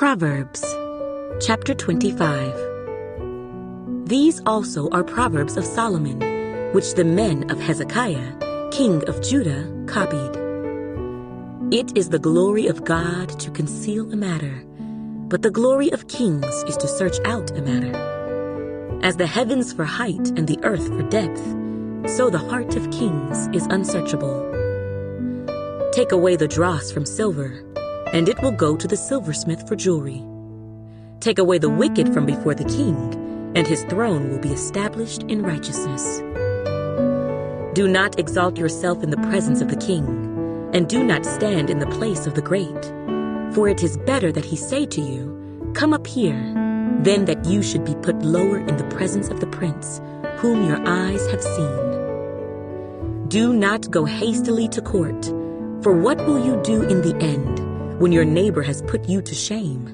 Proverbs, chapter 25. These also are Proverbs of Solomon, which the men of Hezekiah, king of Judah, copied. It is the glory of God to conceal a matter, but the glory of kings is to search out a matter. As the heavens for height and the earth for depth, so the heart of kings is unsearchable. Take away the dross from silver, and it will go to the silversmith for jewelry. Take away the wicked from before the king, and his throne will be established in righteousness. Do not exalt yourself in the presence of the king, and do not stand in the place of the great. For it is better that he say to you, "Come up here," than that you should be put lower in the presence of the prince, whom your eyes have seen. Do not go hastily to court, for what will you do in the end, when your neighbor has put you to shame?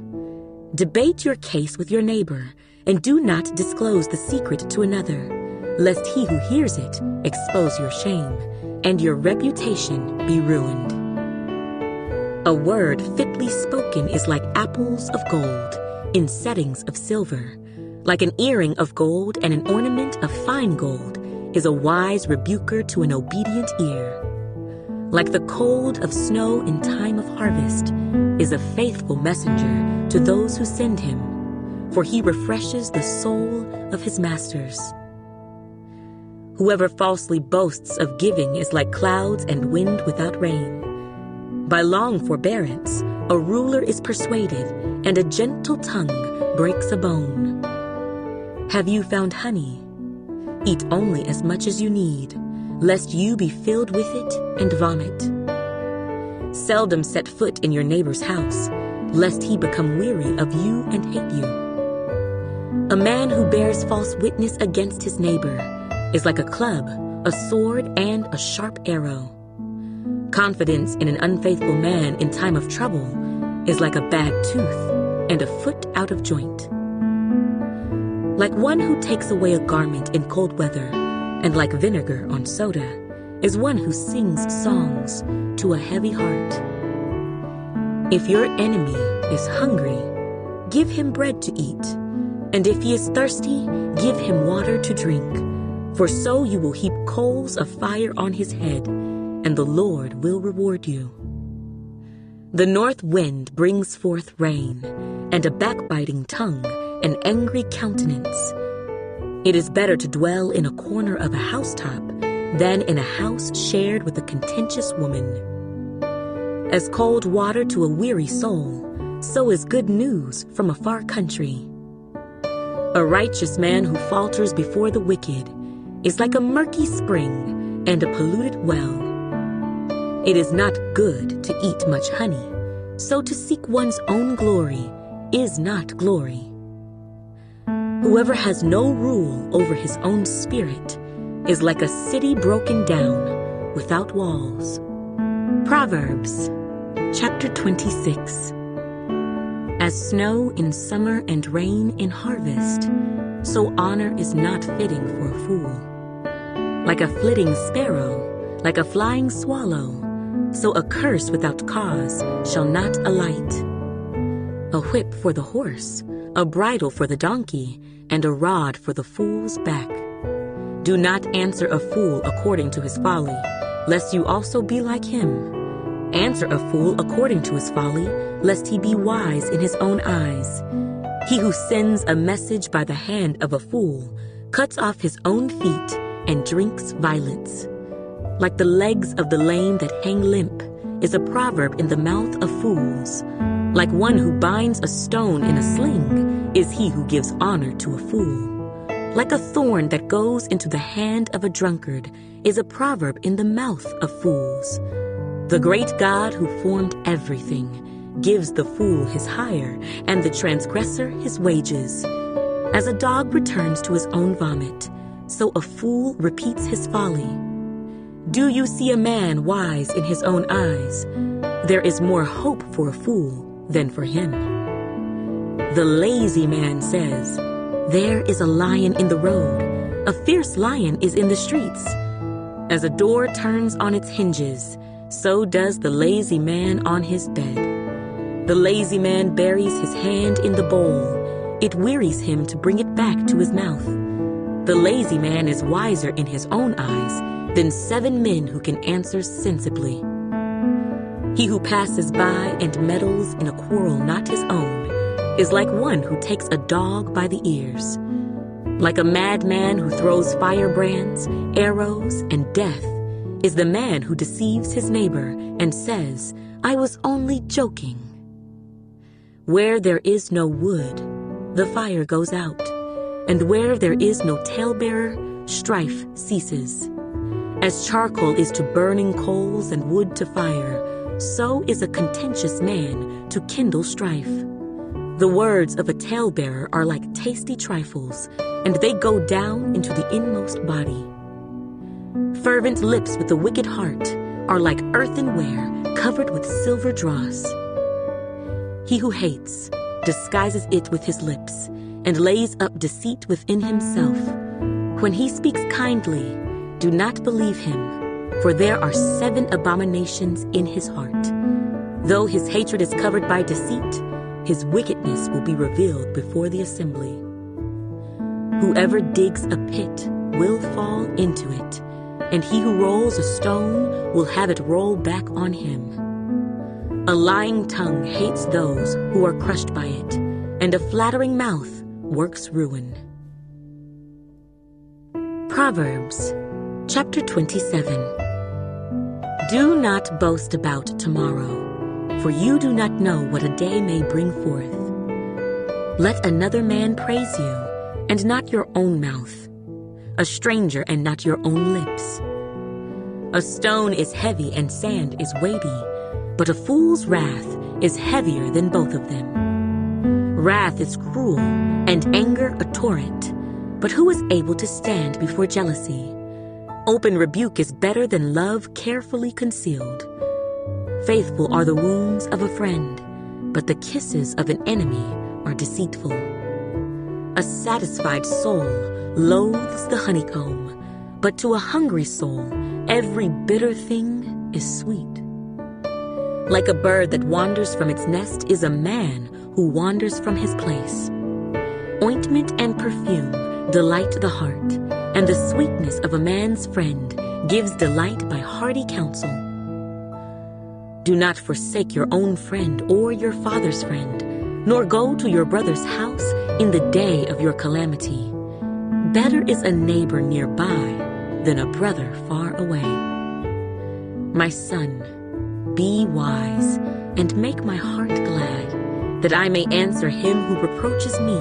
Debate your case with your neighbor, and do not disclose the secret to another, lest he who hears it expose your shame, and your reputation be ruined. A word fitly spoken is like apples of gold in settings of silver. Like an earring of gold and an ornament of fine gold is a wise rebuker to an obedient ear. Like the cold of snow in time of harvest is a faithful messenger to those who send him, for he refreshes the soul of his masters. Whoever falsely boasts of giving is like clouds and wind without rain. By long forbearance, a ruler is persuaded, and a gentle tongue breaks a bone. Have you found honey? Eat only as much as you need, lest you be filled with it and vomit. Seldom set foot in your neighbor's house, lest he become weary of you and hate you. A man who bears false witness against his neighbor is like a club, a sword, and a sharp arrow. Confidence in an unfaithful man in time of trouble is like a bad tooth and a foot out of joint. Like one who takes away a garment in cold weather, and like vinegar on soda, is one who sings songs to a heavy heart. If your enemy is hungry, give him bread to eat, and if he is thirsty, give him water to drink, for so you will heap coals of fire on his head, and the Lord will reward you. The north wind brings forth rain, and a backbiting tongue, an angry countenance. It is better to dwell in a corner of a housetop than in a house shared with a contentious woman. As cold water to a weary soul, so is good news from a far country. A righteous man who falters before the wicked is like a murky spring and a polluted well. It is not good to eat much honey, so to seek one's own glory is not glory. Whoever has no rule over his own spirit is like a city broken down without walls. Proverbs, chapter 26. As snow in summer and rain in harvest, so honor is not fitting for a fool. Like a flitting sparrow, like a flying swallow, so a curse without cause shall not alight. A whip for the horse, a bridle for the donkey, and a rod for the fool's back. Do not answer a fool according to his folly, lest you also be like him. Answer a fool according to his folly, lest he be wise in his own eyes. He who sends a message by the hand of a fool cuts off his own feet and drinks violence. Like the legs of the lame that hang limp is a proverb in the mouth of fools. Like one who binds a stone in a sling is he who gives honor to a fool. Like a thorn that goes into the hand of a drunkard is a proverb in the mouth of fools. The great God who formed everything gives the fool his hire and the transgressor his wages. As a dog returns to his own vomit, so a fool repeats his folly. Do you see a man wise in his own eyes? There is more hope for a fool than for him. The lazy man says, "There is a lion in the road. A fierce lion is in the streets." As a door turns on its hinges, so does the lazy man on his bed. The lazy man buries his hand in the bowl. It wearies him to bring it back to his mouth. The lazy man is wiser in his own eyes than 7 men who can answer sensibly. He who passes by and meddles in a quarrel not his own is like one who takes a dog by the ears. Like a madman who throws firebrands, arrows, and death is the man who deceives his neighbor and says, "I was only joking." Where there is no wood, the fire goes out, and where there is no talebearer, strife ceases. As charcoal is to burning coals and wood to fire, so is a contentious man to kindle strife. The words of a talebearer are like tasty trifles, and they go down into the inmost body. Fervent lips with a wicked heart are like earthenware covered with silver dross. He who hates disguises it with his lips and lays up deceit within himself. When he speaks kindly, do not believe him, for there are 7 abominations in his heart. Though his hatred is covered by deceit, his wickedness will be revealed before the assembly. Whoever digs a pit will fall into it, and he who rolls a stone will have it roll back on him. A lying tongue hates those who are crushed by it, and a flattering mouth works ruin. Proverbs chapter 27. Do not boast about tomorrow, for you do not know what a day may bring forth. Let another man praise you, and not your own mouth, a stranger and not your own lips. A stone is heavy and sand is weighty, but a fool's wrath is heavier than both of them. Wrath is cruel, and anger a torrent, but who is able to stand before jealousy? Open rebuke is better than love carefully concealed. Faithful are the wounds of a friend, but the kisses of an enemy are deceitful. A satisfied soul loathes the honeycomb, but to a hungry soul every bitter thing is sweet. Like a bird that wanders from its nest is a man who wanders from his place. Ointment and perfume delight the heart, and the sweetness of a man's friend gives delight by hearty counsel. Do not forsake your own friend or your father's friend, nor go to your brother's house in the day of your calamity. Better is a neighbor nearby than a brother far away. My son, be wise and make my heart glad, that I may answer him who reproaches me.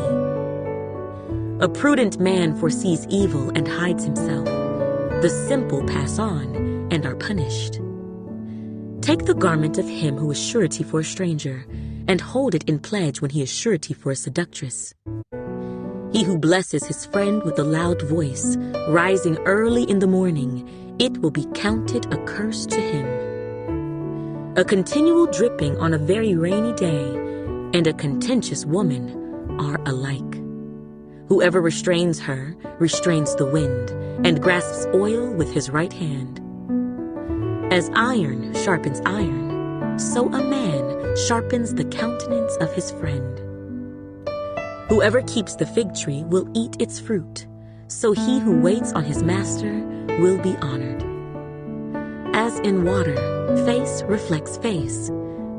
A prudent man foresees evil and hides himself. The simple pass on and are punished. Take the garment of him who is surety for a stranger, and hold it in pledge when he is surety for a seductress. He who blesses his friend with a loud voice, rising early in the morning, it will be counted a curse to him. A continual dripping on a very rainy day and a contentious woman are alike. Whoever restrains her restrains the wind and grasps oil with his right hand. As iron sharpens iron, so a man sharpens the countenance of his friend. Whoever keeps the fig tree will eat its fruit, so he who waits on his master will be honored. As in water, face reflects face,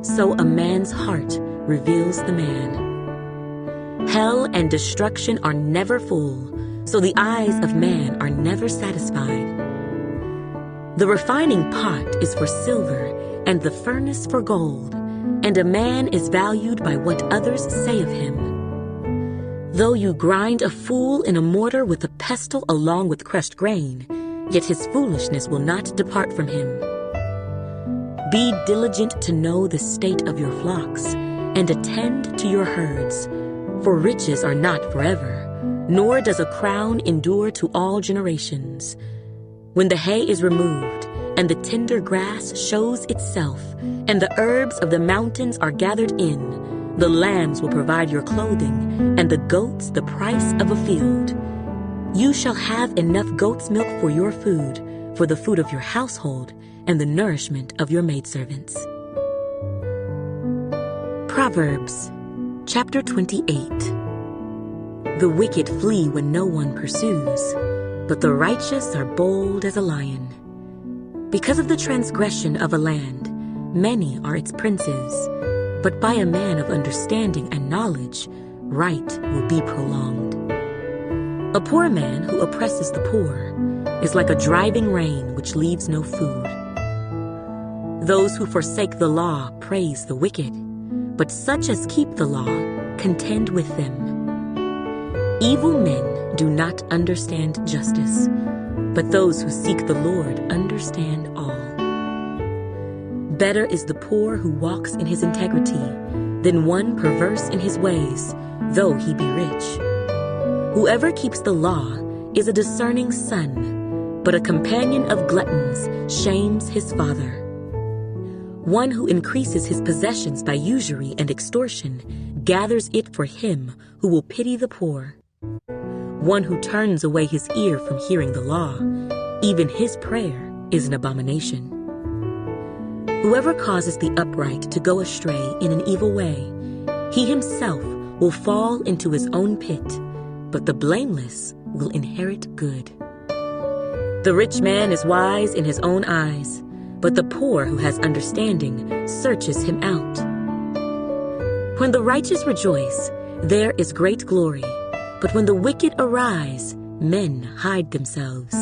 so a man's heart reveals the man. Hell and destruction are never full, so the eyes of man are never satisfied. The refining pot is for silver, and the furnace for gold, and a man is valued by what others say of him. Though you grind a fool in a mortar with a pestle along with crushed grain, yet his foolishness will not depart from him. Be diligent to know the state of your flocks, and attend to your herds, for riches are not forever, nor does a crown endure to all generations. When the hay is removed, and the tender grass shows itself, and the herbs of the mountains are gathered in, the lambs will provide your clothing, and the goats the price of a field. You shall have enough goat's milk for your food, for the food of your household, and the nourishment of your maidservants. Proverbs, chapter 28. The wicked flee when no one pursues, but the righteous are bold as a lion. Because of the transgression of a land, many are its princes, but by a man of understanding and knowledge, right will be prolonged. A poor man who oppresses the poor is like a driving rain which leaves no food. Those who forsake the law praise the wicked, but such as keep the law contend with them. Evil men do not understand justice, but those who seek the Lord understand all. Better is the poor who walks in his integrity than one perverse in his ways, though he be rich. Whoever keeps the law is a discerning son, but a companion of gluttons shames his father. One who increases his possessions by usury and extortion gathers it for him who will pity the poor. One who turns away his ear from hearing the law, even his prayer is an abomination. Whoever causes the upright to go astray in an evil way, he himself will fall into his own pit, but the blameless will inherit good. The rich man is wise in his own eyes, but the poor who has understanding searches him out. When the righteous rejoice, there is great glory, but when the wicked arise, men hide themselves.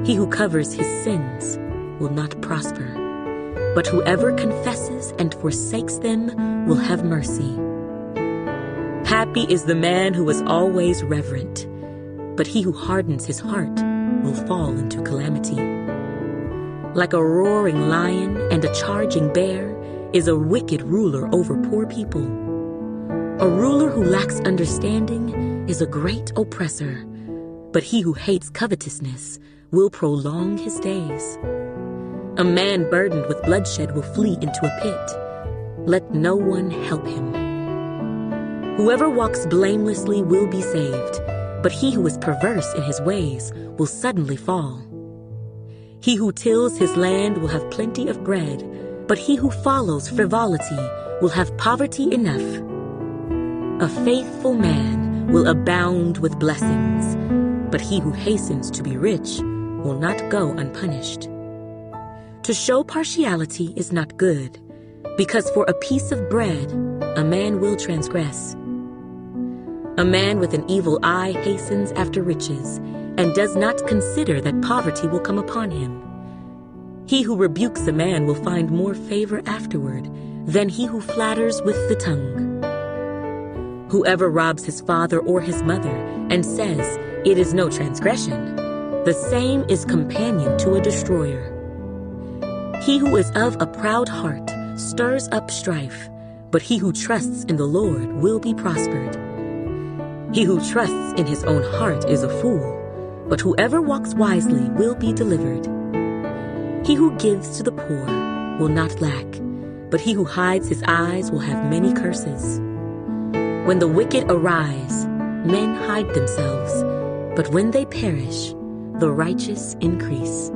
He who covers his sins will not prosper, but whoever confesses and forsakes them will have mercy. Happy is the man who is always reverent, but he who hardens his heart will fall into calamity. Like a roaring lion and a charging bear is a wicked ruler over poor people. A ruler who lacks understanding is a great oppressor, but he who hates covetousness will prolong his days. A man burdened with bloodshed will flee into a pit. Let no one help him. Whoever walks blamelessly will be saved, but he who is perverse in his ways will suddenly fall. He who tills his land will have plenty of bread, but he who follows frivolity will have poverty enough. A faithful man will abound with blessings, but he who hastens to be rich will not go unpunished. To show partiality is not good, because for a piece of bread a man will transgress. A man with an evil eye hastens after riches, and does not consider that poverty will come upon him. He who rebukes a man will find more favor afterward than he who flatters with the tongue. Whoever robs his father or his mother and says, "It is no transgression," the same is companion to a destroyer. He who is of a proud heart stirs up strife, but he who trusts in the Lord will be prospered. He who trusts in his own heart is a fool, but whoever walks wisely will be delivered. He who gives to the poor will not lack, but he who hides his eyes will have many curses. When the wicked arise, men hide themselves, but when they perish, the righteous increase.